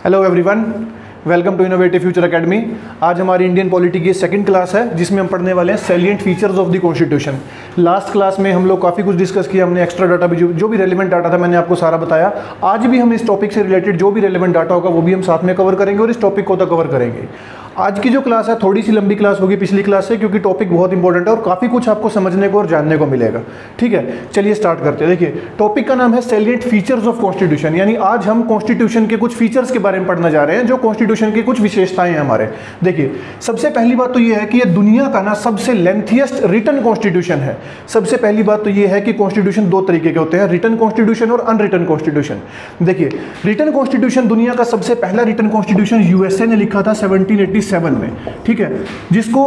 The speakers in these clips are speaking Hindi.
Hello everyone, welcome to innovative future academy. आज हमारी इंडियन पॉलिटी की सेकंड क्लास है जिसमें हम पढ़ने वाले हैं salient features of the constitution. Last class में हम लोग काफ़ी कुछ डिस्कस किया, हमने एक्स्ट्रा डाटा भी जो भी रेलेवेंट डाटा था मैंने आपको सारा बताया। आज भी हम इस टॉपिक से रिलेटेड जो भी रेलेवेंट डाटा होगा वो भी हम साथ में कवर करेंगे और इस टॉपिक को तो कवर करेंगे। आज की जो क्लास है थोड़ी सी लंबी क्लास होगी पिछली क्लास से, क्योंकि टॉपिक बहुत इंपॉर्टेंट है और काफ़ी कुछ आपको समझने को और जानने को मिलेगा। ठीक है, चलिए स्टार्ट करते हैं। देखिए, टॉपिक का नाम है सैलिएंट फीचर्स ऑफ कॉन्स्टिट्यूशन, यानी आज हम कॉन्स्टिट्यूशन के कुछ फीचर्स के बारे में पढ़ने जा रहे हैं जो कॉन्स्टिट्यूशन की कुछ विशेषताएं हैं हमारे। देखिए, सबसे पहली बात तो ये है कि ये दुनिया का ना सबसे लेंथीएस्ट रिटन कॉन्स्टिट्यूशन है। सबसे पहली बात तो ये है कि कॉन्स्टिट्यूशन दो तरीके के होते हैं, रिटन कॉन्स्टिट्यूशन और अनरिटन कॉन्स्टिट्यूशन। देखिए, रिटन कॉन्स्टिट्यूशन, दुनिया का सबसे पहला रिटन कॉन्स्टिट्यूशन यूएसए ने लिखा था 1787 में, ठीक है, जिसको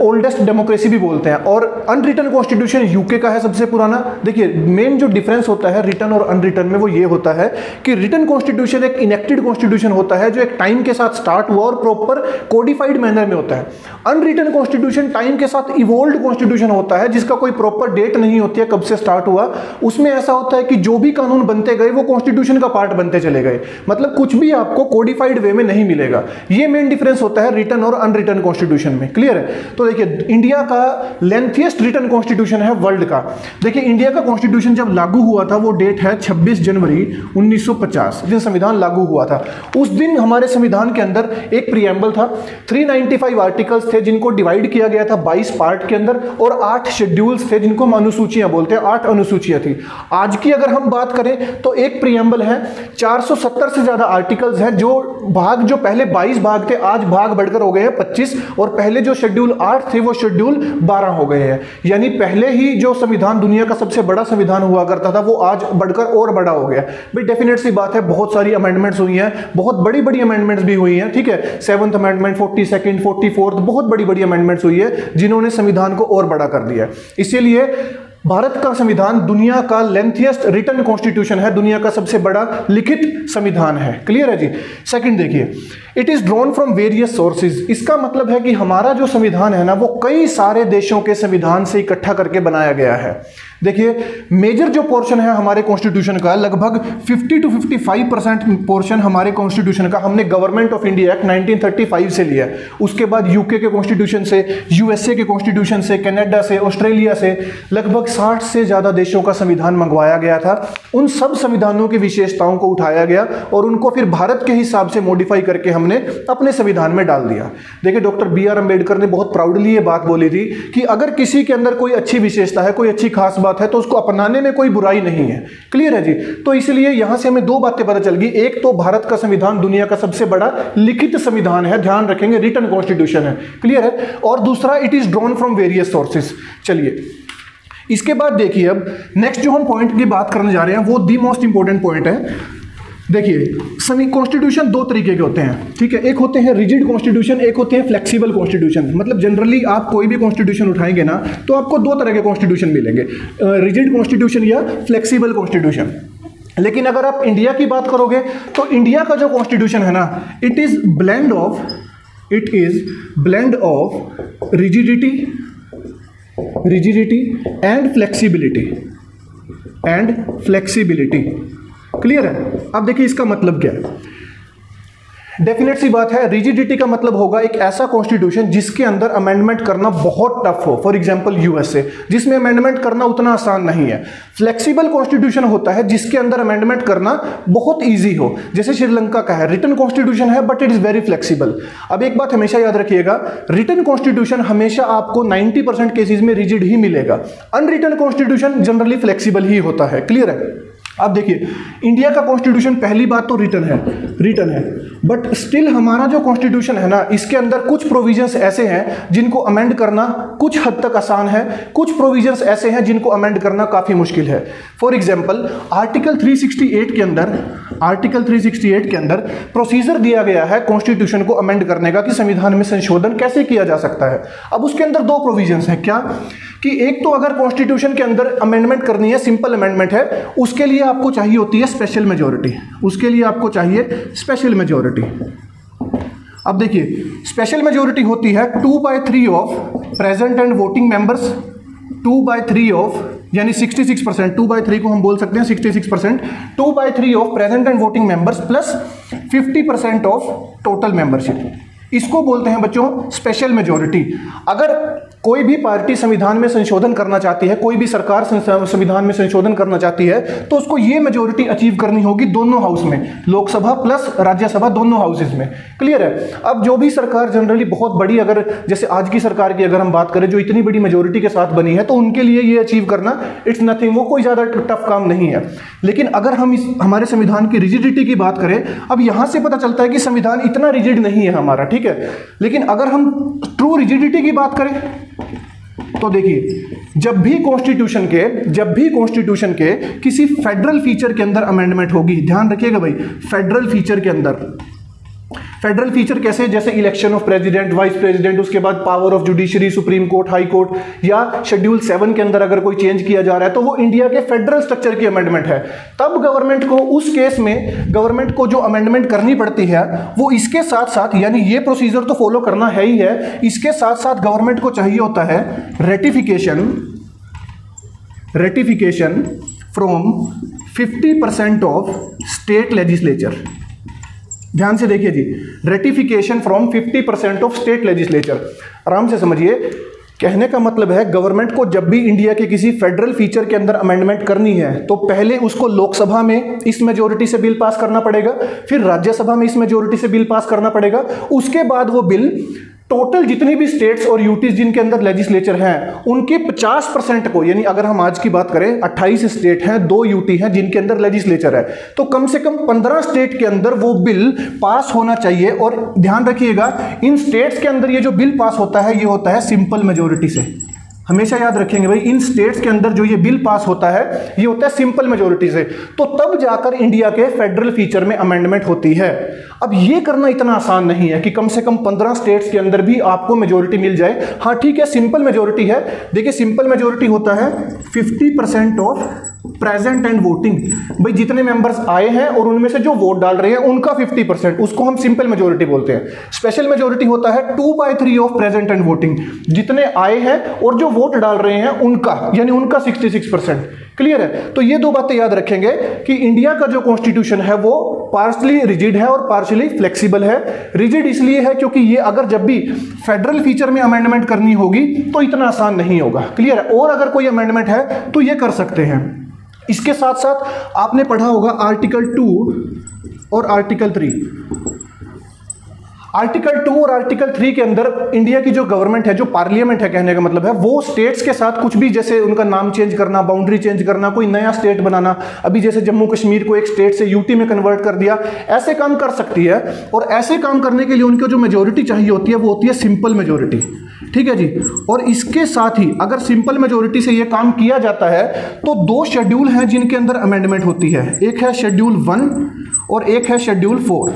ओल्डेस्ट डेमोक्रेसी भी बोलते हैं। और अनरिटन कॉन्स्टिट्यूशन यूके का है सबसे पुराना। देखिए, मेन जो डिफरेंस होता है रिटन और अनरिटन में वो ये होता है कि रिटन कॉन्स्टिट्यूशन एक इनेक्टेड कॉन्स्टिट्यूशन होता है जो एक टाइम के साथ स्टार्ट हुआ और प्रॉपर कोडिफाइड मैनर में होता है। अनरिटन कॉन्स्टिट्यूशन टाइम के साथ इवोल्व्ड कॉन्स्टिट्यूशन होता है जिसका कोई प्रॉपर डेट नहीं होती है कब से स्टार्ट हुआ। उसमें ऐसा होता है कि जो भी कानून बनते गए वो कॉन्स्टिट्यूशन का पार्ट बनते चले गए, मतलब कुछ भी आपको कोडिफाइड वे में नहीं मिलेगा। ये मेन डिफरेंस होता है रिटन और अनरिटन कॉन्स्टिट्यूशन में। क्लियर है? तो देखिए, इंडिया का लेंथीएस्ट रिटन कॉन्स्टिट्यूशन है वर्ल्ड का। देखिए, इंडिया का कॉन्स्टिट्यूशन जब लागू हुआ था वो डेट है 26 जनवरी 1950, जिस संविधान लागू हुआ था। उस दिन हमारे संविधान के अंदर एक प्रीएम्बल था, 395 आर्टिकल्स थे जिनको डिवाइड किया गया था 22 पार्ट के अंदर, और 8 शेड्यूल्स थे जिनको हम अनुसूचियां बोलते हैं। 8 अनुसूचियां थी। आज की अगर हम बात करें तो एक प्रीएम्बल है, 470 से ज्यादा आर्टिकल्स हैं। जो पहले 22 भाग थे आज भाग बढ़कर हो गए हैं 25, और पहले जो शेड्यूल 8 थे वो शेड्यूल 12 हो गए हैं। यानी पहले ही जो संविधान दुनिया का सबसे बड़ा संविधान हुआ करता था वो आज बढ़कर और बड़ा हो गया। भाई डेफिनेट सी बात है, बहुत सारी अमेंडमेंट्स हुई हैं, बहुत बड़ी बड़ी अमेंडमेंट्स भी हुई हैं। ठीक है, 7th अमेंडमेंट, 42nd, 44th, बहुत बड़ी बड़ी अमेंडमेंट्स हुई है जिन्होंने संविधान को और बड़ा कर दिया। इसीलिए भारत का संविधान दुनिया का लेंथीएस्ट रिटन कॉन्स्टिट्यूशन है, दुनिया का सबसे बड़ा लिखित संविधान है। क्लियर है जी? सेकंड देखिए, it is drawn from various sources. इसका मतलब है कि हमारा जो संविधान है ना वो कई सारे देशों के संविधान से इकट्ठा करके बनाया गया है। देखिए, मेजर जो पोर्शन है हमारे कॉन्स्टिट्यूशन का, लगभग 50 to 55% पोर्शन हमारे कॉन्स्टिट्यूशन का हमने गवर्नमेंट ऑफ इंडिया एक्ट 1935 से लिया है। उसके बाद यूके के कॉन्स्टिट्यूशन से, यूएसए के कॉन्स्टिट्यूशन से, कनाडा से, ऑस्ट्रेलिया से लगभग 60 से ज्यादा देशों का संविधान मंगवाया गया था। उन सब संविधानों की विशेषताओं को उठाया गया और उनको फिर भारत के हिसाब से मॉडिफाई करके हमने अपने संविधान में डाल दिया। देखिए, डॉक्टर बी आर अम्बेडकर ने बहुत प्राउडली ये बात बोली थी कि अगर किसी के अंदर कोई अच्छी विशेषता है, कोई अच्छी खास बात है तो उसको अपनाने में कोई बुराई नहीं है। क्लियर है जी? तो इसलिए यहां से हमें दो बातें पता चल गई। एक तो भारत का संविधान दुनिया का सबसे बड़ा लिखित संविधान है, ध्यान रखेंगे, रिटन कॉन्स्टिट्यूशन है। क्लियर है? और दूसरा, it is drawn from various sources. चलिए, इसके बाद देखिए, अब नेक्स्ट जो हम पॉइंट की बात करने जा रहे हैं वो दी मोस्ट इंपॉर्टेंट पॉइंट है। देखिए, सभी कॉन्स्टिट्यूशन दो तरीके के होते हैं। ठीक है, एक होते हैं रिजिड कॉन्स्टिट्यूशन, एक होते हैं फ्लेक्सिबल कॉन्स्टिट्यूशन। मतलब जनरली आप कोई भी कॉन्स्टिट्यूशन उठाएंगे ना तो आपको दो तरह के कॉन्स्टिट्यूशन मिलेंगे, रिजिड कॉन्स्टिट्यूशन या फ्लेक्सिबल कॉन्स्टिट्यूशन। लेकिन अगर आप इंडिया की बात करोगे तो इंडिया का जो कॉन्स्टिट्यूशन है ना, it is blend of rigidity and flexibility. Clear है? अब देखिए इसका मतलब क्या है। डेफिनेट सी बात है, रिजिडिटी का मतलब होगा एक ऐसा कॉन्स्टिट्यूशन जिसके अंदर अमेंडमेंट करना बहुत टफ हो। फॉर एग्जांपल यूएसए, जिसमें अमेंडमेंट करना उतना आसान नहीं है। फ्लेक्सिबल कॉन्स्टिट्यूशन होता है जिसके अंदर अमेंडमेंट करना बहुत ईजी हो, जैसे श्रीलंका का है, रिटन कॉन्स्टिट्यूशन है but it is very flexible. अब एक बात हमेशा याद रखिएगा, रिटन कॉन्स्टिट्यूशन हमेशा आपको 90% केसेस में रिजिड ही मिलेगा। अनरिटन कॉन्स्टिट्यूशन जनरली फ्लेक्सिबल ही होता है। क्लियर है? अब देखिए, इंडिया का कॉन्स्टिट्यूशन, पहली बात तो रिटन है, बट स्टिल हमारा जो कॉन्स्टिट्यूशन है ना, इसके अंदर कुछ प्रोविजंस ऐसे हैं जिनको अमेंड करना कुछ हद तक आसान है, कुछ प्रोविजंस ऐसे हैं जिनको अमेंड करना काफी मुश्किल है। फॉर एग्जांपल, आर्टिकल 368 के अंदर प्रोसीजर दिया गया है कॉन्स्टिट्यूशन को अमेंड करने का कि संविधान में संशोधन कैसे किया जा सकता है। अब उसके अंदर दो प्रोविजंस हैं। क्या कि एक तो अगर कॉन्स्टिट्यूशन के अंदर अमेंडमेंट करनी है, सिंपल अमेंडमेंट है, उसके लिए आपको चाहिए होती है स्पेशल मेजॉरिटी। अब देखिए, स्पेशल मेजॉरिटी होती है 2/3 of present and voting members, 2/3 of यानी 66%, 2/3 को हम बोल सकते हैं 66%, 2/3 of present and voting members plus 50% of total membership. इसको बोलते हैं बच्चों स्पेशल मेजोरिटी। अगर कोई भी पार्टी संविधान में संशोधन करना चाहती है, कोई भी सरकार संविधान में संशोधन करना चाहती है, तो उसको ये मेजोरिटी अचीव करनी होगी दोनों हाउस में, लोकसभा प्लस राज्यसभा दोनों हाउसेज में। क्लियर है। अब जो भी सरकार जनरली बहुत बड़ी, अगर जैसे आज की सरकार की अगर हम बात करें जो इतनी बड़ी मेजोरिटी के साथ बनी है, तो उनके लिए ये अचीव करना इट्स नथिंग, वो कोई ज्यादा टफ काम नहीं है। लेकिन अगर हम हमारे संविधान की रिजिडिटी की बात करें, अब यहां से पता चलता है कि संविधान इतना रिजिड नहीं है हमारा, ठीक है। लेकिन अगर हम ट्रू रिजिडिटी की बात करें तो देखिए, जब भी कॉन्स्टिट्यूशन के किसी फेडरल फीचर के अंदर अमेंडमेंट होगी, ध्यान रखिएगा भाई, फेडरल फीचर के अंदर, फेडरल फीचर कैसे, जैसे election of president, vice president, उसके बाद power of judiciary, supreme court, high court, या शेड्यूल 7 के अंदर अगर कोई चेंज किया जा रहा है तो वो इंडिया के फेडरल स्ट्रक्चर की अमेंडमेंट है। तब गवर्नमेंट को उस केस में गवर्नमेंट को जो अमेंडमेंट करनी पड़ती है वो इसके साथ साथ, यानी ये प्रोसीजर तो फॉलो करना है ही है, इसके साथ साथ गवर्नमेंट को चाहिए होता है ratification from 50% of state legislature. ध्यान से देखिए जी, ratification from 50% of state legislature. आराम से समझिए, कहने का मतलब है गवर्नमेंट को जब भी इंडिया के किसी फेडरल फीचर के अंदर अमेंडमेंट करनी है तो पहले उसको लोकसभा में इस मेजोरिटी से बिल पास करना पड़ेगा, फिर राज्यसभा में इस मेजोरिटी से बिल पास करना पड़ेगा, उसके बाद वो बिल टोटल जितनी भी स्टेट्स और यूटीज जिनके अंदर लेजिस्लेचर हैं उनके 50% को, यानी अगर हम आज की बात करें 28 स्टेट हैं, 2 यूटी हैं जिनके अंदर लेजिस्लेचर है, तो कम से कम 15 स्टेट के अंदर वो बिल पास होना चाहिए। और ध्यान रखिएगा, इन स्टेट्स के अंदर ये जो बिल पास होता है ये होता है सिंपल मेजोरिटी से। हमेशा याद रखेंगे भाई, इन स्टेट्स के अंदर जो ये बिल पास होता है ये होता है सिंपल मेजोरिटी से, तो तब जाकर इंडिया के फेडरल फीचर में अमेंडमेंट होती है। अब ये करना इतना आसान नहीं है कि कम से कम 15 स्टेट्स के अंदर भी आपको मेजोरिटी मिल जाए। हाँ ठीक है, सिंपल मेजोरिटी है। देखिए, सिंपल मेजोरिटी होता है 50% ऑफ प्रेजेंट एंड वोटिंग। भाई जितने मेंबर्स आए हैं और उनमें से जो वोट डाल रहे हैं उनका 50%, उसको हम सिंपल मेजोरिटी बोलते हैं। स्पेशल मेजोरिटी होता है 2/3 ऑफ प्रेजेंट एंड वोटिंग, जितने आए हैं और जो वोट डाल रहे हैं उनका, यानी उनका 66%। क्लियर है। तो ये दो बातें याद रखेंगे कि इंडिया का जो कॉन्स्टिट्यूशन है वो पार्शली रिजिड है और पार्शली फ्लेक्सिबल है। रिजिड इसलिए है क्योंकि ये अगर जब भी फेडरल फीचर में अमेंडमेंट करनी होगी तो इतना आसान नहीं होगा। क्लियर है। और अगर कोई अमेंडमेंट है तो ये कर सकते हैं। इसके साथ साथ आपने पढ़ा होगा आर्टिकल 2 और आर्टिकल 3। आर्टिकल 2 और आर्टिकल 3 के अंदर इंडिया की जो गवर्नमेंट है, जो पार्लियामेंट है, कहने का मतलब है वो स्टेट्स के साथ कुछ भी, जैसे उनका नाम चेंज करना, बाउंड्री चेंज करना, कोई नया स्टेट बनाना, अभी जैसे जम्मू कश्मीर को एक स्टेट से यूटी में कन्वर्ट कर दिया, ऐसे काम कर सकती है। और ऐसे काम करने के लिए उनको जो मेजोरिटी चाहिए होती है वो होती है सिंपल मेजोरिटी। ठीक है जी। और इसके साथ ही अगर सिंपल मेजोरिटी से ये काम किया जाता है तो 2 शेड्यूल हैं जिनके अंदर अमेंडमेंट होती है। एक है शेड्यूल 1 और एक है शेड्यूल 4।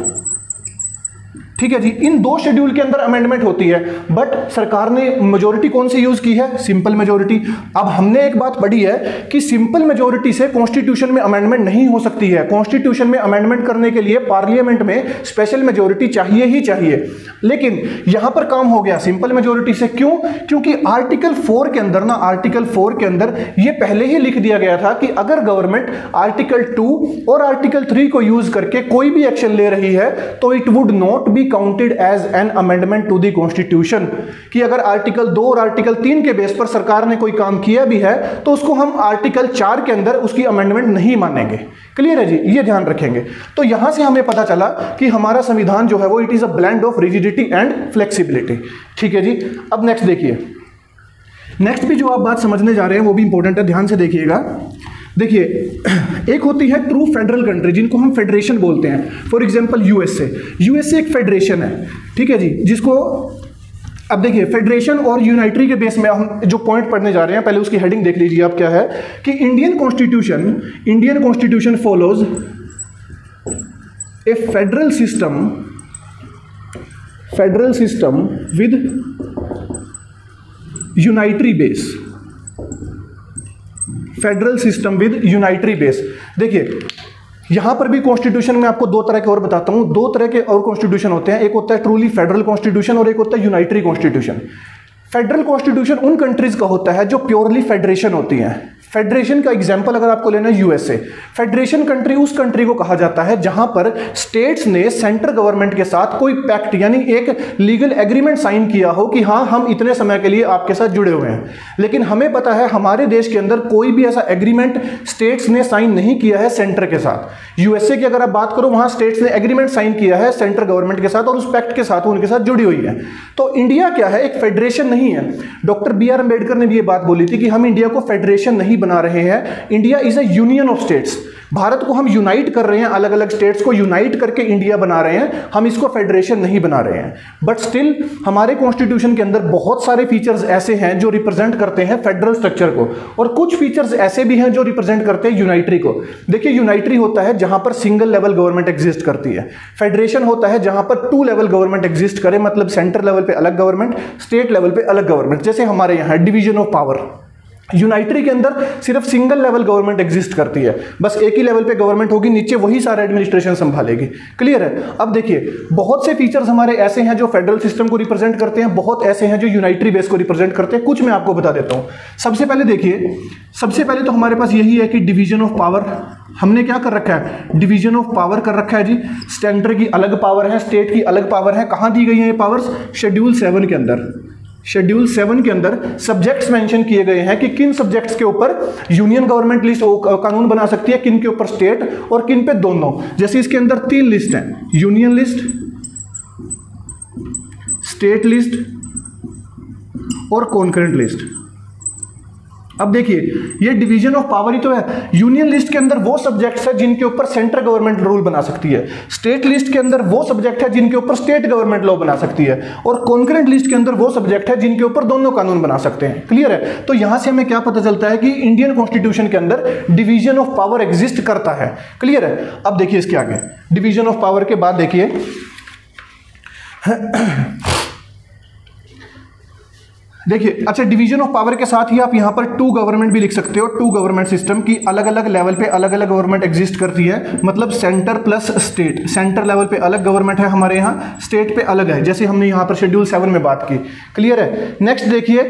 ठीक है जी। इन 2 शेड्यूल के अंदर अमेंडमेंट होती है, बट सरकार ने मेजोरिटी कौन सी यूज की है? Simple majority. अब हमने एक बात पढ़ी है कि सिंपल मेजोरिटी से कॉन्स्टिट्यूशन में अमेंडमेंट नहीं हो सकती है। कॉन्स्टिट्यूशन में अमेंडमेंट करने के लिए पार्लियामेंट में स्पेशल मेजोरिटी चाहिए ही चाहिए। लेकिन यहां पर काम हो गया सिंपल मेजोरिटी से। क्यों? क्योंकि आर्टिकल 4 के अंदर ना, आर्टिकल 4 के अंदर यह पहले ही लिख दिया गया था कि अगर गवर्नमेंट आर्टिकल 2 और आर्टिकल 3 को यूज करके कोई भी एक्शन ले रही है तो it would not be counted as an amendment to the constitution. कि अगर आर्टिकल 2 और आर्टिकल 3 के बेस पर सरकार ने कोई काम किया भी है तो उसको हम आर्टिकल 4 के अंदर उसकी अमेंडमेंट नहीं मानेंगे। क्लियर है जी। ये ध्यान रखेंगे। तो यहां से हमें पता चला कि हमारा संविधान जो है वो it is a blend of rigidity and flexibility. ठीक है जी। अब नेक्स्ट देखिए, नेक्स्ट भी जो आप बात समझने जा रहे हैं वो भी इंपॉर्टेंट है, ध्यान से देखिएगा। देखिए, एक होती है ट्रू फेडरल कंट्री जिनको हम फेडरेशन बोलते हैं। फॉर एग्जांपल यूएसए एक फेडरेशन है। ठीक है जी। जिसको अब देखिए फेडरेशन और यूनाइटरी के बेस में हम जो पॉइंट पढ़ने जा रहे हैं, पहले उसकी हेडिंग देख लीजिए आप क्या है कि Indian constitution follows a federal system with unitary base. Federal system with unitary base. देखिए यहां पर भी कॉन्स्टिट्यूशन में आपको 2 तरह के और बताता हूं। 2 तरह के और कॉन्स्टिट्यूशन होते हैं। एक होता है ट्रूली फेडरल कॉन्स्टिट्यूशन और एक होता है यूनाइटरी कॉन्स्टिट्यूशन। फेडरल कॉन्स्टिट्यूशन उन कंट्रीज का होता है जो प्योरली फेडरेशन होती हैं। फेडरेशन का एग्जांपल अगर आपको लेना है यूएसए, फेडरेशन कंट्री उस कंट्री को कहा जाता है जहां पर स्टेट्स ने सेंट्रल गवर्नमेंट के साथ कोई पैक्ट यानी एक लीगल एग्रीमेंट साइन किया हो कि हाँ हम इतने समय के लिए आपके साथ जुड़े हुए हैं। लेकिन हमें पता है हमारे देश के अंदर कोई भी ऐसा एग्रीमेंट स्टेट्स ने साइन नहीं किया है सेंटर के साथ। यूएसए की अगर आप बात करो वहां स्टेट्स ने एग्रीमेंट साइन किया है सेंट्रल गवर्नमेंट के साथ और उस पैक्ट के साथ उनके साथ जुड़ी हुई है। तो इंडिया क्या है, एक फेडरेशन नहीं है। डॉक्टर बी आर अम्बेडकर ने भी ये बात बोली थी कि हम इंडिया को फेडरेशन नहीं बना रहे हैं, India is a union of states. Bharat को हम यूनाइट कर रहे हैं, अलग अलग स्टेट्स को यूनाइट करके इंडिया बना रहे हैं, हम इसको फेडरेशन नहीं बना रहे हैं। बट स्टिल हमारे कॉन्स्टिट्यूशन के अंदर बहुत सारे फीचर्स ऐसे हैं जो रिप्रेजेंट करते हैं फेडरल स्ट्रक्चर को, और कुछ फीचर्स ऐसे भी हैं जो रिप्रेजेंट करते हैं यूनाइटरी को। देखिए यूनाइटरी होता है जहां पर सिंगल लेवल गवर्नमेंट एग्जिस्ट करती है, फेडरेशन होता है जहां पर 2 लेवल गवर्नमेंट एग्जिस्ट करे, मतलब सेंटर लेवल पे अलग गवर्नमेंट, स्टेट लेवल पे अलग गवर्नमेंट। जैसे हमारे यहाँ डिवीजन ऑफ पावर, यूनाइटरी के अंदर सिर्फ सिंगल लेवल गवर्नमेंट एग्जिस्ट करती है, बस एक ही लेवल पे गवर्नमेंट होगी, नीचे वही सारा एडमिनिस्ट्रेशन संभालेगी। क्लियर है। अब देखिए बहुत से फीचर्स हमारे ऐसे हैं जो फेडरल सिस्टम को रिप्रेजेंट करते हैं, बहुत ऐसे हैं जो यूनाइटरी बेस को रिप्रेजेंट करते हैं। कुछ मैं आपको बता देता हूं। सबसे पहले देखिए, सबसे पहले तो हमारे पास यही है कि डिवीजन ऑफ पावर हमने क्या कर रखा है, डिवीजन ऑफ पावर कर रखा है जी। सेंटर की अलग पावर है, स्टेट की अलग पावर है। कहां दी गई है ये पावर्स, शेड्यूल 7 के अंदर। शेड्यूल 7 के अंदर सब्जेक्ट्स मेंशन किए गए हैं कि किन सब्जेक्ट्स के ऊपर यूनियन गवर्नमेंट लिस्ट कानून बना सकती है, किन के ऊपर स्टेट और किन पे दोनों। जैसे इसके अंदर 3 लिस्ट हैं, यूनियन लिस्ट, स्टेट लिस्ट और कॉन्करेंट लिस्ट। अब देखिए ये डिवीजन ऑफ पावर ही तो है। यूनियन लिस्ट के अंदर वो सब्जेक्ट्स है जिनके ऊपर सेंट्रल गवर्नमेंट रूल बना सकती है, स्टेट लिस्ट के अंदर वो सब्जेक्ट है जिनके ऊपर स्टेट गवर्नमेंट लॉ बना सकती है, और कॉन्करेंट लिस्ट के अंदर वो सब्जेक्ट है जिनके ऊपर दोनों कानून बना सकते हैं। क्लियर है। तो यहां से हमें क्या पता चलता है कि इंडियन कॉन्स्टिट्यूशन के अंदर डिवीजन ऑफ पावर एग्जिस्ट करता है। क्लियर है। अब देखिए इसके आगे डिवीजन ऑफ पावर के बाद देखिए अच्छा डिवीजन ऑफ पावर के साथ ही आप यहां पर 2 गवर्नमेंट भी लिख सकते हो। 2 गवर्नमेंट सिस्टम की अलग अलग लेवल पे अलग अलग गवर्नमेंट एग्जिस्ट करती है, मतलब centre plus state. Centre level पे अलग गवर्नमेंट है हमारे यहाँ, स्टेट पे अलग है, जैसे हमने यहाँ पर शेड्यूल 7 में बात की। क्लियर है। नेक्स्ट देखिए,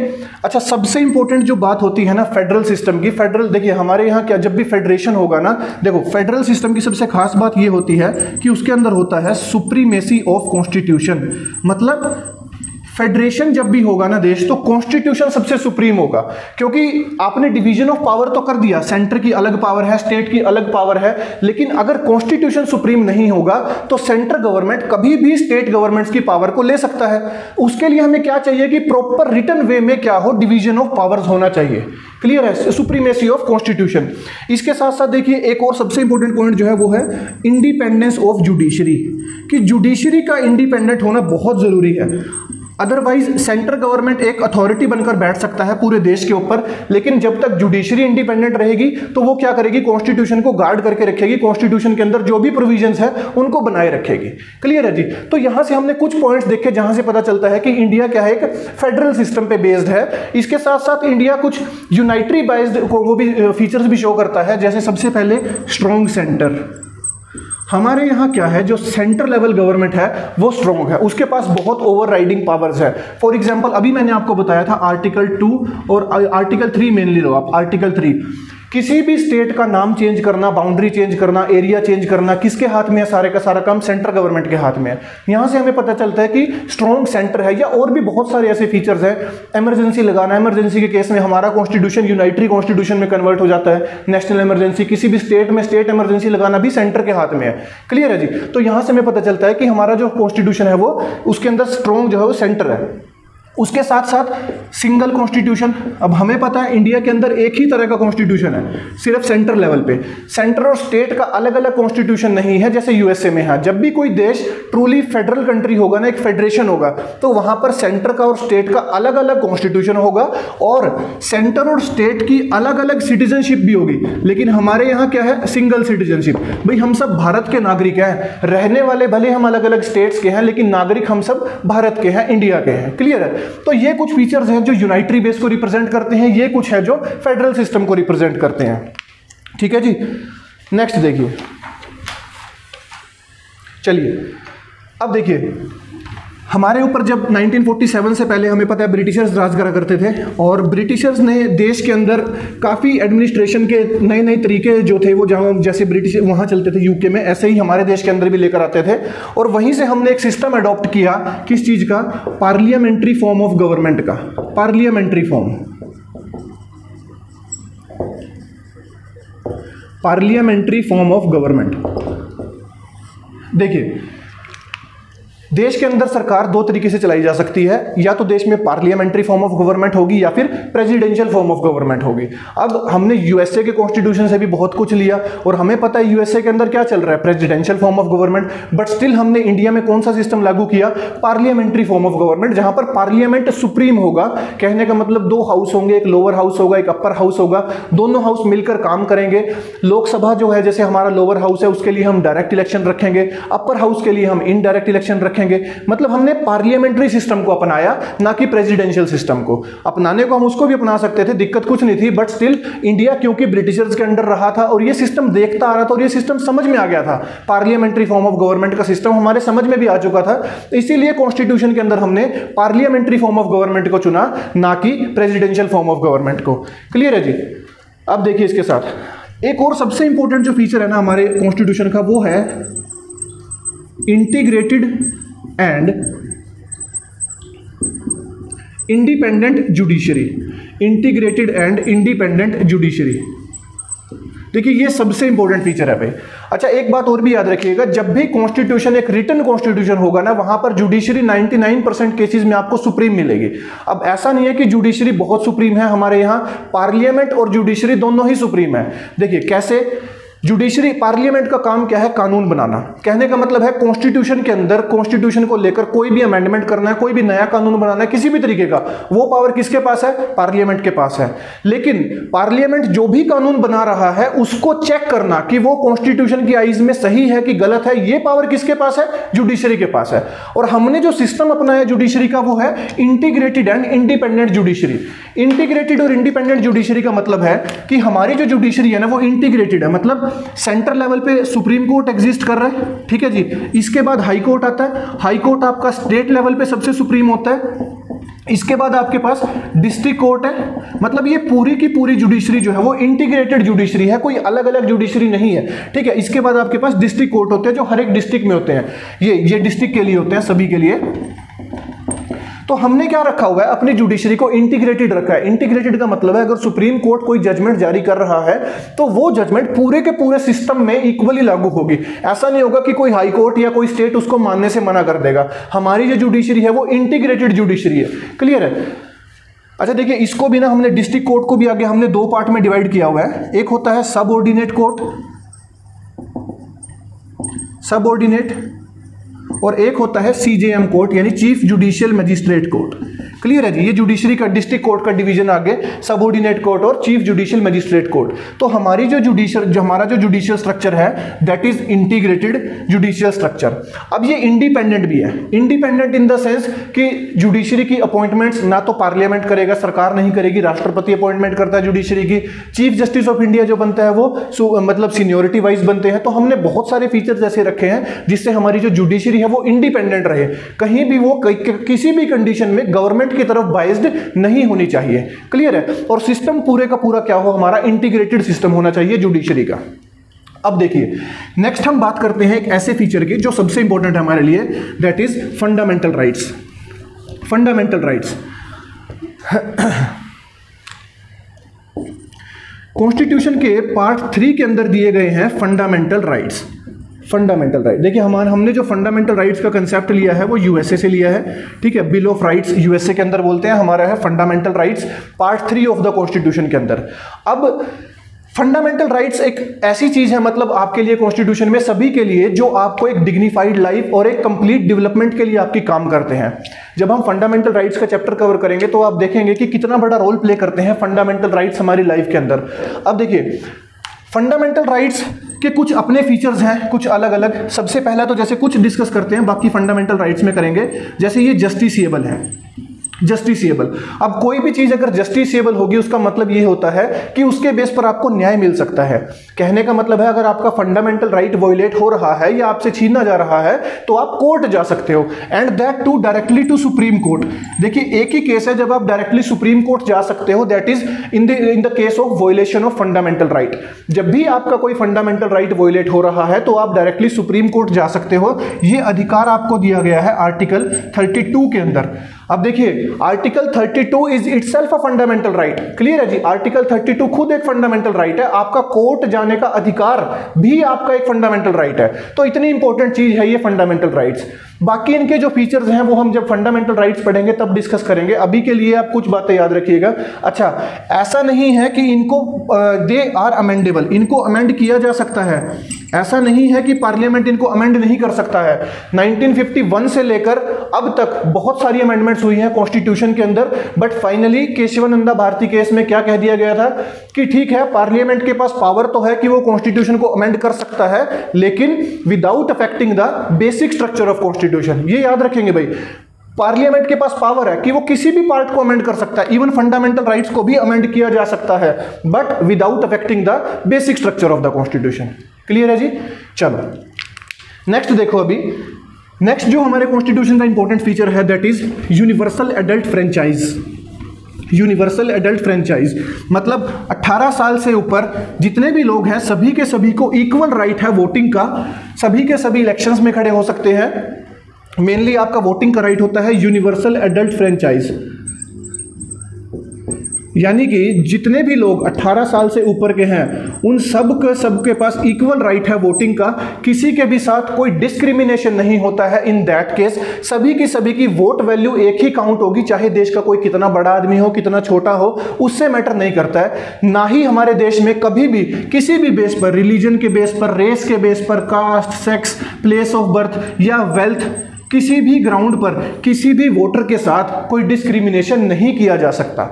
अच्छा सबसे इंपॉर्टेंट जो बात होती है ना फेडरल सिस्टम की, फेडरल देखिए हमारे यहाँ क्या जब भी फेडरेशन होगा ना, देखो फेडरल सिस्टम की सबसे खास बात ये होती है कि उसके अंदर होता है सुप्रीमेसी ऑफ कॉन्स्टिट्यूशन। मतलब फेडरेशन जब भी होगा ना देश, तो कॉन्स्टिट्यूशन सबसे सुप्रीम होगा, क्योंकि आपने डिवीजन ऑफ पावर तो कर दिया, सेंटर की अलग पावर है, स्टेट की अलग पावर है, लेकिन अगर कॉन्स्टिट्यूशन सुप्रीम नहीं होगा तो सेंट्रल गवर्नमेंट कभी भी स्टेट गवर्नमेंट्स की पावर को ले सकता है। उसके लिए हमें क्या चाहिए कि प्रॉपर रिटन वे में क्या हो, डिवीजन ऑफ पावर्स होना चाहिए। क्लियर है। Supremacy of constitution. इसके साथ साथ देखिए एक और सबसे इंपॉर्टेंट पॉइंट जो है वो है इंडिपेंडेंस ऑफ जुडिशरी, कि जुडिशरी का इंडिपेंडेंट होना बहुत जरूरी है। अदरवाइज सेंट्रल गवर्नमेंट एक अथॉरिटी बनकर बैठ सकता है पूरे देश के ऊपर, लेकिन जब तक जुडिशरी इंडिपेंडेंट रहेगी तो वो क्या करेगी, कॉन्स्टिट्यूशन को गार्ड करके रखेगी, कॉन्स्टिट्यूशन के अंदर जो भी प्रोविजंस है उनको बनाए रखेगी। क्लियर है जी। तो यहां से हमने कुछ पॉइंट्स देखे जहां से पता चलता है कि इंडिया क्या है, एक फेडरल सिस्टम पे बेस्ड है। इसके साथ साथ इंडिया कुछ यूनाइटरी बेस्ड वो भी फीचर्स भी शो करता है। जैसे सबसे पहले स्ट्रॉन्ग सेंटर, हमारे यहाँ क्या है, जो सेंट्रल लेवल गवर्नमेंट है वो स्ट्रॉन्ग है, उसके पास बहुत ओवर राइडिंग पावर्स है। फॉर एग्जांपल अभी मैंने आपको बताया था आर्टिकल 2 और आर्टिकल 3 मेनली लो आप। आर्टिकल 3 किसी भी स्टेट का नाम चेंज करना, बाउंड्री चेंज करना, एरिया चेंज करना किसके हाथ में है, सारे का सारा काम सेंट्रल गवर्नमेंट के हाथ में है। यहां से हमें पता चलता है कि स्ट्रॉन्ग सेंटर है। या और भी बहुत सारे ऐसे फीचर्स हैं, इमरजेंसी लगाना, इमरजेंसी के केस में हमारा कॉन्स्टिट्यूशन यूनाइटरी कॉन्स्टिट्यूशन में कन्वर्ट हो जाता है। नेशनल इमरजेंसी, किसी भी स्टेट में स्टेट इमरजेंसी लगाना भी सेंटर के हाथ में है। क्लियर है जी। तो यहां से हमें पता चलता है कि हमारा जो कॉन्स्टिट्यूशन है वो उसके अंदर स्ट्रॉन्ग जो है वो सेंटर है। उसके साथ साथ सिंगल कॉन्स्टिट्यूशन। अब हमें पता है इंडिया के अंदर एक ही तरह का कॉन्स्टिट्यूशन है, सिर्फ सेंटर लेवल पे। सेंटर और स्टेट का अलग अलग कॉन्स्टिट्यूशन नहीं है जैसे यूएसए में है। जब भी कोई देश ट्रूली फेडरल कंट्री होगा ना, एक फेडरेशन होगा, तो वहां पर सेंटर का और स्टेट का अलग अलग कॉन्स्टिट्यूशन होगा और सेंटर और स्टेट की अलग अलग सिटीजनशिप भी होगी। लेकिन हमारे यहाँ क्या है, सिंगल सिटीजनशिप। भाई हम सब भारत के नागरिक हैं, रहने वाले भले हम अलग अलग स्टेट्स के हैं लेकिन नागरिक हम सब भारत के हैं, इंडिया के हैं। क्लियर है। तो ये कुछ फीचर्स हैं जो यूनाइटरी बेस को रिप्रेजेंट करते हैं, ये कुछ है जो फेडरल सिस्टम को रिप्रेजेंट करते हैं। ठीक है जी। नेक्स्ट देखिए, चलिए अब देखिए हमारे ऊपर जब 1947 से पहले हमें पता है ब्रिटिशर्स राज करा करते थे, और ब्रिटिशर्स ने देश के अंदर काफ़ी एडमिनिस्ट्रेशन के नए नए तरीके जो थे वो जहाँ जैसे ब्रिटिश वहाँ चलते थे यूके में, ऐसे ही हमारे देश के अंदर भी लेकर आते थे। और वहीं से हमने एक सिस्टम अडॉप्ट किया, किस चीज़ का? पार्लियामेंट्री फॉर्म ऑफ गवर्नमेंट का। Parliamentary form, parliamentary form of government. देखिए, देश के अंदर सरकार दो तरीके से चलाई जा सकती है, या तो देश में पार्लियामेंट्री फॉर्म ऑफ गवर्नमेंट होगी या फिर प्रेसिडेंशियल फॉर्म ऑफ गवर्नमेंट होगी। अब हमने यूएसए के कॉन्स्टिट्यूशन से भी बहुत कुछ लिया, और हमें पता है यूएसए के अंदर क्या चल रहा है, presidential form of government. But still हमने इंडिया में कौन सा सिस्टम लागू किया? पार्लियामेंट्री फॉर्म ऑफ गवर्नमेंट, जहां पर पार्लियामेंट सुप्रीम होगा। कहने का मतलब दो हाउस होंगे, एक लोअर हाउस होगा, एक अपर हाउस होगा, दोनों हाउस मिलकर काम करेंगे। लोकसभा जो है, जैसे हमारा लोअर हाउस है, उसके लिए हम डायरेक्ट इलेक्शन रखेंगे, अपर हाउस के लिए हम इनडायरेक्ट इलेक्शन रखेंगे। मतलब हमने पार्लियामेंट्री सिस्टम को अपनाया, ना कि प्रेसिडेंशियल सिस्टम को। अपनाने को हम उसको भी अपना सकते थे, दिक्कत कुछ नहीं थी, बट स्टिल इंडिया क्योंकि ब्रिटिशर्स के अंडर रहा था और ये सिस्टम देखता आ रहा था और ये सिस्टम समझ में आ गया था, पार्लियामेंट्री फॉर्म ऑफ गवर्नमेंट का सिस्टम हमारे समझ में भी आ चुका था, इसीलिए कॉन्स्टिट्यूशन के अंदर हमने पार्लियामेंट्री फॉर्म ऑफ गवर्नमेंट को चुना, ना कि प्रेसिडेंशियल फॉर्म ऑफ गवर्नमेंट को। क्लियर है जी? अब देखिए, इसके साथ एक और सबसे इंपॉर्टेंट जो फीचर है ना हमारे कॉन्स्टिट्यूशन का, वो है integrated and independent judiciary. Integrated and independent judiciary, देखिए ये सबसे इंपॉर्टेंट फीचर है भाई। अच्छा, एक बात और भी याद रखिएगा, जब भी कॉन्स्टिट्यूशन एक रिटन कॉन्स्टिट्यूशन होगा ना, वहां पर जुडिशरी 99% केसेस में आपको सुप्रीम मिलेगी। अब ऐसा नहीं है कि जुडिशरी बहुत सुप्रीम है, हमारे यहां पार्लियामेंट और जुडिशरी दोनों ही सुप्रीम है। देखिए कैसे, जुडिशरी, पार्लियामेंट का काम क्या है? कानून बनाना। कहने का मतलब है कॉन्स्टिट्यूशन के अंदर, कॉन्स्टिट्यूशन को लेकर कोई भी अमेंडमेंट करना है, कोई भी नया कानून बनाना है, किसी भी तरीके का, वो पावर किसके पास है? पार्लियामेंट के पास है। लेकिन पार्लियामेंट जो भी कानून बना रहा है उसको चेक करना कि वो कॉन्स्टिट्यूशन की आइज में सही है कि गलत है, ये पावर किसके पास है? जुडिशरी के पास है। और हमने जो सिस्टम अपनाया जुडिशरी का, वो है integrated and independent judiciary. Integrated और इंडिपेंडेंट जुडिशरी का मतलब है कि हमारी जो जुडिशरी है ना, वो इंटीग्रेटेड है, मतलब सेंटर लेवल पे सुप्रीम कोर्ट एग्जिस्ट कर रहा है, ठीक है जी। इसके बाद हाई कोर्ट आता है, हाई कोर्ट आपका स्टेट लेवल पे सबसे सुप्रीम होता है। इसके बाद आपके पास डिस्ट्रिक्ट कोर्ट है, मतलब ये पूरी की पूरी जुडिशरी जो है वो इंटीग्रेटेड जुडिशरी है, कोई अलग अलग जुडिशरी नहीं है, ठीक है। इसके बाद आपके पास डिस्ट्रिक्ट कोर्ट होते हैं जो हर एक डिस्ट्रिक्ट में होते हैं, ये डिस्ट्रिक्ट के लिए होते हैं, सभी के लिए। तो हमने क्या रखा हुआ है? अपनी जुडिशरी को इंटीग्रेटेड रखा है। इंटीग्रेटेड का मतलब है अगर सुप्रीम कोर्ट कोई जजमेंट जारी कर रहा है तो वो जजमेंट पूरे के पूरे सिस्टम में इक्वली लागू होगी। ऐसा नहीं होगा कि कोई हाई कोर्ट या कोई स्टेट उसको मानने से मना कर देगा। हमारी जो जुडिशरी है वो इंटीग्रेटेड जुडिशरी है। क्लियर है? अच्छा देखिए, इसको भी ना हमने डिस्ट्रिक्ट कोर्ट को भी आगे हमने दो पार्ट में डिवाइड किया हुआ है। एक होता है सबऑर्डिनेट कोर्ट, सबऑर्डिनेट, और एक होता है सीजेएम कोर्ट यानी chief judicial magistrate court. Clear है जी? ये जुडिशरी का डिस्ट्रिक्ट कोर्ट का डिवीजन आगे सबऑर्डिनेट कोर्ट और चीफ जुडिशियल मजिस्ट्रेट कोर्ट। तो हमारी जो हमारा जो जुडिशियल स्ट्रक्चर है that is integrated judicial structure. अब ये इंडिपेंडेंट भी है। इंडिपेंडेंट इन द सेंस कि जुडिशरी की अपॉइंटमेंट्स ना तो पार्लियामेंट करेगा, सरकार नहीं करेगी, राष्ट्रपति अपॉइंटमेंट करता है जुडिशरी की। चीफ जस्टिस ऑफ इंडिया जो बनता है वो मतलब सीनियोरिटी वाइज बनते हैं। तो हमने बहुत सारे फीचर्स ऐसे रखे हैं जिससे हमारी जो जुडिशरी है वो इंडिपेंडेंट रहे, कहीं भी वो किसी भी कंडीशन में गवर्नमेंट की तरफ बाइज्ड नहीं होनी चाहिए। क्लियर है? और सिस्टम पूरे का पूरा क्या हो? हमारा इंटीग्रेटेड सिस्टम होना चाहिए जुडिशरी का। अब देखिए, नेक्स्ट हम बात करते हैं एक ऐसे फीचर की जो सबसे इंपॉर्टेंट है हमारे लिए, that is fundamental rights. Fundamental rights constitution के पार्ट 3 के अंदर दिए गए हैं फंडामेंटल राइट्स। फंडामेंटल राइट, देखिए हमने जो फंडामेंटल राइट्स का कंसेप्ट लिया है वो यूएसए से लिया है, ठीक है। बिल ऑफ राइट्स यूएसए के अंदर बोलते हैं, हमारा है fundamental rights part 3 of the constitution के अंदर। अब फंडामेंटल राइट्स एक ऐसी चीज है, मतलब आपके लिए कॉन्स्टिट्यूशन में सभी के लिए, जो आपको एक डिग्निफाइड लाइफ और एक कंप्लीट डेवलपमेंट के लिए आपकी काम करते हैं। जब हम फंडामेंटल राइट्स का चैप्टर कवर करेंगे तो आप देखेंगे कि कितना बड़ा रोल प्ले करते हैं फंडामेंटल राइट्स हमारी लाइफ के अंदर। अब देखिए, फंडामेंटल राइट्स के कुछ अपने फीचर्स हैं, कुछ अलग अलग। सबसे पहला तो जैसे कुछ डिस्कस करते हैं, बाकी फंडामेंटल राइट्स में करेंगे। जैसे ये जस्टिसिएबल है, जस्टिसिएबल। अब कोई भी चीज अगर जस्टिसिएबल होगी उसका मतलब ये होता है कि उसके बेस पर आपको न्याय मिल सकता है। कहने का मतलब है अगर आपका फंडामेंटल राइट वायलेट हो रहा है या आपसे छीना जा रहा है तो आप कोर्ट जा सकते हो, and that to directly to Supreme Court. देखिए एक ही केस है जब आप डायरेक्टली सुप्रीम कोर्ट जा सकते हो, that is in the case of violation of fundamental right. जब भी आपका कोई फंडामेंटल राइट वायलेट हो रहा है तो आप डायरेक्टली सुप्रीम कोर्ट जा सकते हो। यह अधिकार आपको दिया गया है आर्टिकल 32 के अंदर। अब देखिए article 32 is itself a fundamental right. Clear है जी, आर्टिकल 32 खुद एक फंडामेंटल राइट है। आपका कोर्ट जाने का अधिकार भी आपका एक फंडामेंटल राइट है। तो इतनी इंपॉर्टेंट चीज है ये फंडामेंटल राइट्स। बाकी इनके जो फीचर्स हैं वो हम जब फंडामेंटल राइट्स पढ़ेंगे तब डिस्कस करेंगे। अभी के लिए आप कुछ बातें याद रखिएगा। अच्छा, ऐसा नहीं है कि इनको दे आर अमेंडेबल, इनको अमेंड किया जा सकता है। ऐसा नहीं है कि पार्लियामेंट इनको अमेंड नहीं कर सकता है। 1951 से लेकर अब तक बहुत सारी अमेंडमेंट्स हुई हैं कॉन्स्टिट्यूशन के अंदर, but finally Kesavananda Bharati case में क्या कह दिया गया था कि ठीक है पार्लियामेंट के पास पावर तो है कि वो कॉन्स्टिट्यूशन को अमेंड कर सकता है, लेकिन without affecting the basic structure of constitution. ये याद रखेंगे भाई, पार्लियामेंट के पास पावर है कि वो किसी भी पार्ट को अमेंड कर सकता है, इवन फंडामेंटल राइट्स को भी अमेंड किया जा सकता है, but without affecting the basic structure of the constitution. Clear है जी? चलो नेक्स्ट देखो। अभी नेक्स्ट जो हमारे कॉन्स्टिट्यूशन का इंपॉर्टेंट फीचर है that is universal adult franchise. Universal adult franchise मतलब 18 साल से ऊपर जितने भी लोग हैं सभी के सभी को इक्वल राइट है वोटिंग का। सभी के सभी इलेक्शंस में खड़े हो सकते हैं। मेनली आपका वोटिंग का राइट होता है यूनिवर्सल एडल्ट फ्रेंचाइज, यानी कि जितने भी लोग 18 साल से ऊपर के हैं उन सबके पास इक्वल राइट है वोटिंग का। किसी के भी साथ कोई डिस्क्रिमिनेशन नहीं होता है। इन दैट केस सभी की वोट वैल्यू एक ही काउंट होगी, चाहे देश का कोई कितना बड़ा आदमी हो कितना छोटा हो, उससे मैटर नहीं करता है। ना ही हमारे देश में कभी भी किसी भी बेस पर, रिलीजन के बेस पर, रेस के बेस पर, caste, sex, place of birth या वेल्थ, किसी भी ग्राउंड पर किसी भी वोटर के साथ कोई डिस्क्रिमिनेशन नहीं किया जा सकता।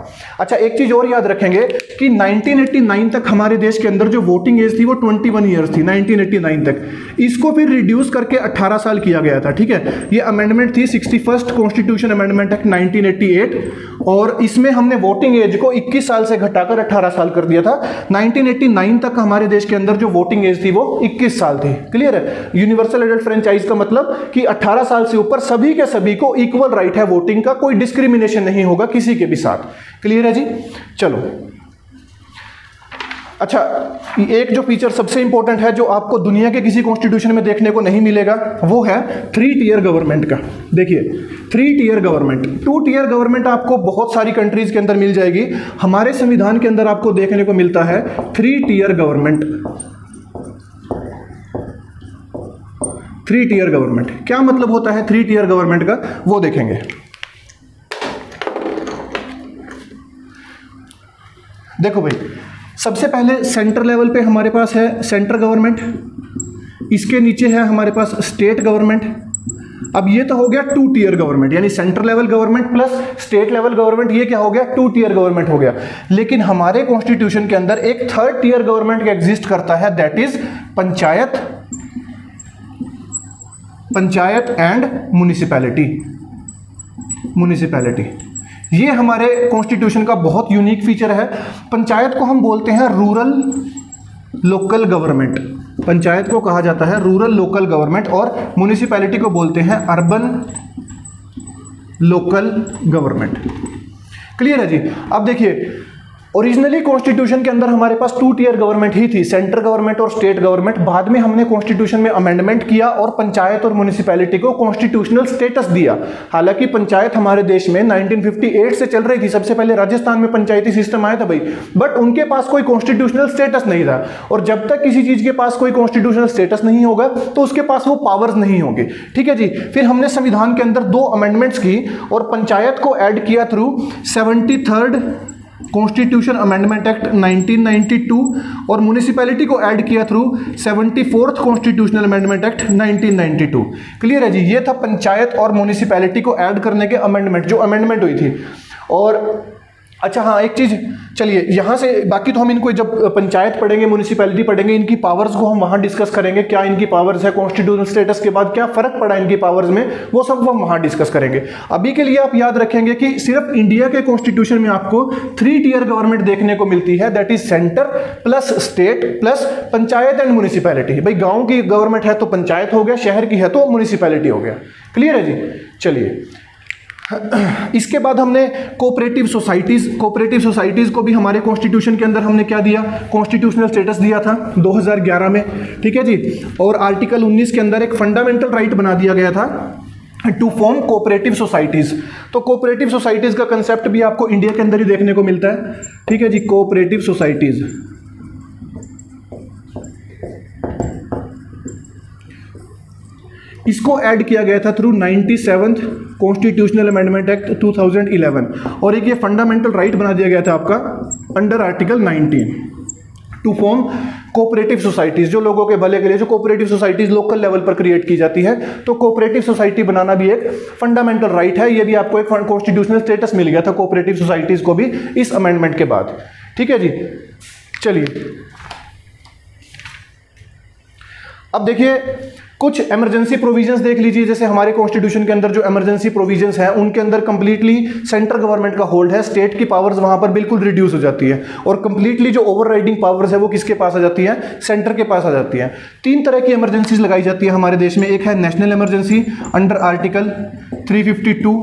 अच्छा, एक चीज और याद रखेंगे कि 1989 तक हमारे देश के अंदर जो वोटिंग एज थी वो 21 ईयर्स थी। 1989 तक इसको फिर रिड्यूस करके 18 साल किया गया था। ठीक है, ये अमेंडमेंट थी 61st कॉन्स्टिट्यूशन अमेंडमेंट एक्ट 1988, और इसमें हमने वोटिंग एज को 21 साल से घटाकर 18 साल कर दिया था। 1989 तक हमारे देश के अंदर जो वोटिंग एज थी वो 21 साल थी। क्लियर है? यूनिवर्सल एडल्ट फ्रेंचाइज का मतलब कि 18 साल से ऊपर सभी के सभी को इक्वल राइट है वोटिंग का, कोई डिस्क्रिमिनेशन नहीं होगा किसी के भी साथ। क्लियर है जी? चलो अच्छा, एक जो फीचर सबसे इंपॉर्टेंट है जो आपको दुनिया के किसी कॉन्स्टिट्यूशन में देखने को नहीं मिलेगा वो है 3 टियर गवर्नमेंट का। देखिए 3 टियर गवर्नमेंट, 2 टियर गवर्नमेंट आपको बहुत सारी कंट्रीज के अंदर मिल जाएगी। हमारे संविधान के अंदर आपको देखने को मिलता है 3 टियर गवर्नमेंट। 3 टियर गवर्नमेंट क्या मतलब होता है 3 टियर गवर्नमेंट का, वो देखेंगे। देखो भाई, सबसे पहले सेंटर लेवल पे हमारे पास है सेंट्रल गवर्नमेंट, इसके नीचे है हमारे पास स्टेट गवर्नमेंट। अब ये तो हो गया 2 टियर गवर्नमेंट, यानी central level government plus state level government, ये क्या हो गया 2 टियर गवर्नमेंट हो गया। लेकिन हमारे कॉन्स्टिट्यूशन के अंदर एक 3rd टियर गवर्नमेंट एग्जिस्ट करता है, that is panchayat and municipality. ये हमारे कॉन्स्टिट्यूशन का बहुत यूनिक फीचर है। पंचायत को हम बोलते हैं रूरल लोकल गवर्नमेंट, पंचायत को कहा जाता है रूरल लोकल गवर्नमेंट, और म्युनिसिपैलिटी को बोलते हैं अर्बन लोकल गवर्नमेंट। क्लियर है जी? अब देखिए ओरिजिनली कॉन्स्टिट्यूशन के अंदर हमारे पास 2 टियर गवर्नमेंट ही थी, सेंट्रल गवर्नमेंट और स्टेट गवर्नमेंट। बाद में हमने कॉन्स्टिट्यूशन में अमेंडमेंट किया और पंचायत और म्युनिसिपैलिटी को कॉन्स्टिट्यूशनल स्टेटस दिया। हालांकि पंचायत हमारे देश में 1958 से चल रही थी, सबसे पहले राजस्थान में पंचायती सिस्टम आया था भाई, बट उनके पास कोई कॉन्स्टिट्यूशनल स्टेटस नहीं था। और जब तक किसी चीज के पास कोई कॉन्स्टिट्यूशनल स्टेटस नहीं होगा तो उसके पास वो पावर्स नहीं होंगे। ठीक है जी? फिर हमने संविधान के अंदर 2 अमेंडमेंट्स की और पंचायत को ऐड किया through 73rd constitution amendment act 1992 और म्युनिसिपैलिटी को ऐड किया through 74th constitutional amendment act 1992। Clear है जी? ये था पंचायत और म्युनिसिपैलिटी को ऐड करने के अमेंडमेंट, जो अमेंडमेंट हुई थी। और अच्छा हाँ, एक चीज, चलिए यहाँ से बाकी तो हम इनको जब पंचायत पढ़ेंगे, म्यूनिसिपैलिटी पढ़ेंगे, इनकी पावर्स को हम वहाँ डिस्कस करेंगे, क्या इनकी पावर्स है, कॉन्स्टिट्यूशनल स्टेटस के बाद क्या फर्क पड़ा इनकी पावर्स में, वो सब हम वहाँ डिस्कस करेंगे। अभी के लिए आप याद रखेंगे कि सिर्फ इंडिया के कॉन्स्टिट्यूशन में आपको 3 टियर गवर्नमेंट देखने को मिलती है, that is centre plus state plus panchayat and municipality. भाई गाँव की गवर्नमेंट है तो पंचायत हो गया, शहर की है तो म्यूनिसिपैलिटी हो गया। क्लियर है जी? चलिए, इसके बाद हमने कोऑपरेटिव सोसाइटीज को भी हमारे कॉन्स्टिट्यूशन के अंदर हमने क्या दिया, कॉन्स्टिट्यूशनल स्टेटस दिया था 2011 में, ठीक है जी। और आर्टिकल 19 के अंदर एक फंडामेंटल राइट बना दिया गया था टू फॉर्म कोऑपरेटिव सोसाइटीज। तो कोऑपरेटिव सोसाइटीज का कंसेप्ट भी आपको इंडिया के अंदर ही देखने को मिलता है, ठीक है जी। कोऑपरेटिव सोसाइटीज, इसको ऐड किया गया था through 97th constitutional amendment act 2011, और एक ये फंडामेंटल राइट बना दिया गया था आपका under article 19 to form cooperative societies, जो लोगों के भले के लिए, जो कोऑपरेटिव सोसाइटीज लोकल लेवल पर क्रिएट की जाती है। तो कोऑपरेटिव सोसाइटी बनाना भी एक फंडामेंटल राइट है, ये भी आपको एक कॉन्स्टिट्यूशनल स्टेटस मिल गया था कोऑपरेटिव सोसाइटीज को भी इस अमेंडमेंट के बाद, ठीक है जी। चलिए अब देखिए कुछ इमरजेंसी प्रोविजंस देख लीजिए। जैसे हमारे कॉन्स्टिट्यूशन के अंदर जो इमरजेंसी प्रोविजंस हैं उनके अंदर कंप्लीटली सेंट्रल गवर्नमेंट का होल्ड है, स्टेट की पावर्स वहां पर बिल्कुल रिड्यूस हो जाती है, और कंप्लीटली जो ओवरराइडिंग पावर्स है वो किसके पास आ जाती है, सेंटर के पास आ जाती है। 3 तरह की इमरजेंसीज लगाई जाती है हमारे देश में, एक है नेशनल इमरजेंसी अंडर आर्टिकल 352,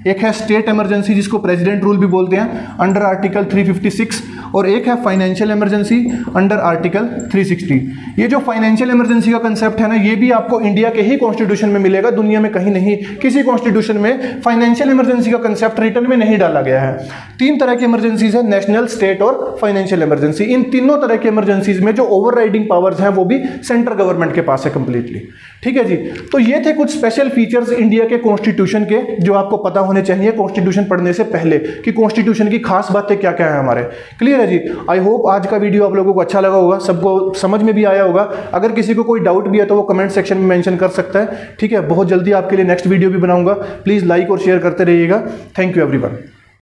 एक है स्टेट इमरजेंसी जिसको प्रेसिडेंट रूल भी बोलते हैं अंडर आर्टिकल 356, और एक है फाइनेंशियल इमरजेंसी अंडर आर्टिकल 360। ये जो फाइनेंशियल इमरजेंसी का कंसेप्ट है ना, ये भी आपको इंडिया के ही कॉन्स्टिट्यूशन में मिलेगा, दुनिया में कहीं नहीं, किसी कॉन्स्टिट्यूशन में फाइनेंशियल इमरजेंसी का कंसेप्ट रिटर्न में नहीं डाला गया है। 3 तरह की इमरजेंसीज है, नेशनल, स्टेट और फाइनेंशियल इमरजेंसी। इन तीनों तरह की इमरजेंसीज में जो ओवरराइडिंग पावर्स हैं वो भी सेंट्रल गवर्नमेंट के पास है कंप्लीटली, ठीक है जी। तो ये थे कुछ स्पेशल फीचर्स इंडिया के कॉन्स्टिट्यूशन के जो आपको पता होने चाहिए कॉन्स्टिट्यूशन पढ़ने से पहले, कि कॉन्स्टिट्यूशन की खास बातें क्या क्या है हमारे। क्लियर है जी? आई होप आज का वीडियो आप लोगों को अच्छा लगा होगा, सबको समझ में भी आया होगा। अगर किसी को कोई डाउट भी है तो वो कमेंट सेक्शन में मेंशन कर सकता है, ठीक है। बहुत जल्दी आपके लिए नेक्स्ट वीडियो भी बनाऊंगा, प्लीज लाइक और शेयर करते रहिएगा। Thank you everyone.